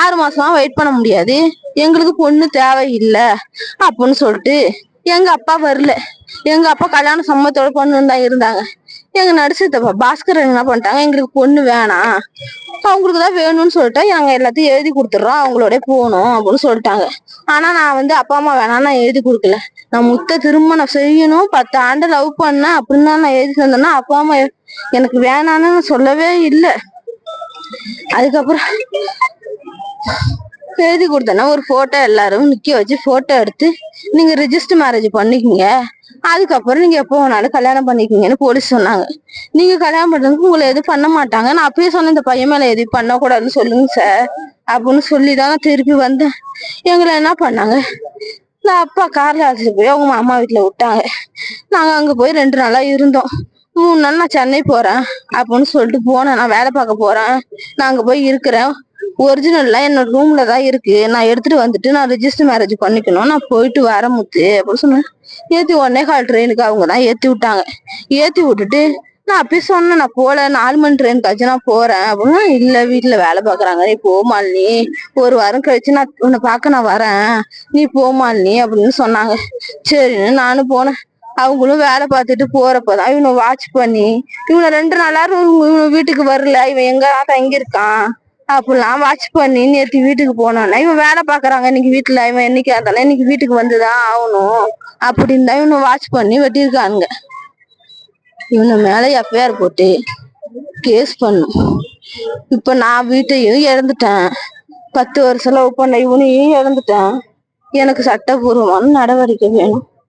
6 மாசமா வெயிட் பண்ண முடியாது, எங்களுக்கு பொண்ணு தேவையில்லை அப்படின்னு சொல்லிட்டு எங்க அப்பா வரல. எங்க அப்பா கல்யாண சம்மத்தோட பொண்ணு தான் இருந்தாங்க. எங்க நடிச்சதப்பா பாஸ்கர் என்ன பண்ணிட்டாங்க, எங்களுக்கு பொண்ணு வேணாம், அவங்களுக்குதான் வேணும்னு சொல்லிட்டா நாங்க எல்லாத்தையும் எழுதி கொடுத்துட்றோம், அவங்களோட போகணும் அப்படின்னு சொல்லிட்டாங்க. ஆனா நான் அப்பா அம்மா வேணாம், நான் எழுதி கொடுக்கல. நான் திருமணம் செய்யணும், 10 ஆண்டு லவ் பண்ணேன் அப்படின்னு தான் நான் எழுதி தந்தேன்னா அப்பா அம்மா எனக்கு வேணான்னு சொல்லவே இல்லை. அதுக்கப்புறம் எழுதி கொடுத்தேன்னா ஒரு போட்டோ எல்லாரும் நிக்க வச்சு போட்டோ எடுத்து நீங்க ரிஜிஸ்டர் மேரேஜ் பண்ணிக்கீங்க, அதுக்கப்புறம் நீங்க எப்போ வேணாலும் கல்யாணம் பண்ணிக்கீங்கன்னு போலீஸ் சொன்னாங்க. நீங்க கல்யாணம் பண்றதுக்கு உங்களை எதுவும் பண்ண மாட்டாங்க, நான் அப்பயே சொன்னேன் இந்த பையன் மேல எதுவும் பண்ணக்கூடாதுன்னு சொல்லுங்க சார் அப்படின்னு சொல்லிதான் நான் திருப்பி வந்தேன். எங்களை என்ன பண்ணாங்க, நான் அப்பா கார்ல அழைச்சிட்டு போய் அவங்க அம்மா வீட்டுல விட்டாங்க. நாங்க அங்க போய் 2 நாளா இருந்தோம். 3 நாள் நான் சென்னை போறேன் அப்படின்னு சொல்லிட்டு போனேன். நான் வேலை பார்க்க போறேன், நான் அங்க போய் இருக்கிறேன், ஒரிஜினல்லாம் என்னோட ரூம்ல தான் இருக்கு, நான் எடுத்துட்டு வந்துட்டு நான் ரிஜிஸ்டர் மேரேஜ் பண்ணிக்கணும், நான் போயிட்டு வரேன் முத்து அப்படின்னு சொன்னேன். ஏத்தி 1:15 ட்ரெயினுக்கு அவங்க தான் ஏத்தி விட்டாங்க. ஏத்தி விட்டுட்டு நான் அப்பயே சொன்னேன் நான் போல, 4 மணி ட்ரெயினுக்காச்சும் நான் போறேன் அப்படின்னா, இல்ல வீட்டுல வேலை பாக்குறாங்க, நீ போமாலினி, 1 வாரம் கழிச்சு நான் உன்னை பார்க்க நான் வரேன், நீ போமாலினி அப்படின்னு சொன்னாங்க. சரின்னு நானும் போனேன். அவங்களும் வேலை பார்த்துட்டு போறப்பதான் இவனை வாட்ச் பண்ணி இவனை 2 நாளா இவன் வீட்டுக்கு வரல, இவன் எங்க தங்கியிருக்கான் அப்படிலாம் வாட்ச் பண்ணி நேற்று வீட்டுக்கு போனோன்னா, இவன் வேலை பாக்குறாங்க இன்னைக்கு வீட்டுல, இவன் என்னைக்கு அதானே இன்னைக்கு வீட்டுக்கு வந்துதான் ஆகணும் அப்படின்னு தான் இவனை வாட்ச் பண்ணி வெட்டியிருக்கானுங்க. இவனை மேல எஃப்ஐஆர் போட்டு கேஸ் பண்ணும். இப்ப நான் வீட்டையும் இழந்துட்டேன், 10 வருஷம் லவ் பண்ண இவனையும் இழந்துட்டேன். எனக்கு சட்டபூர்வமான நடவடிக்கை வேணும்.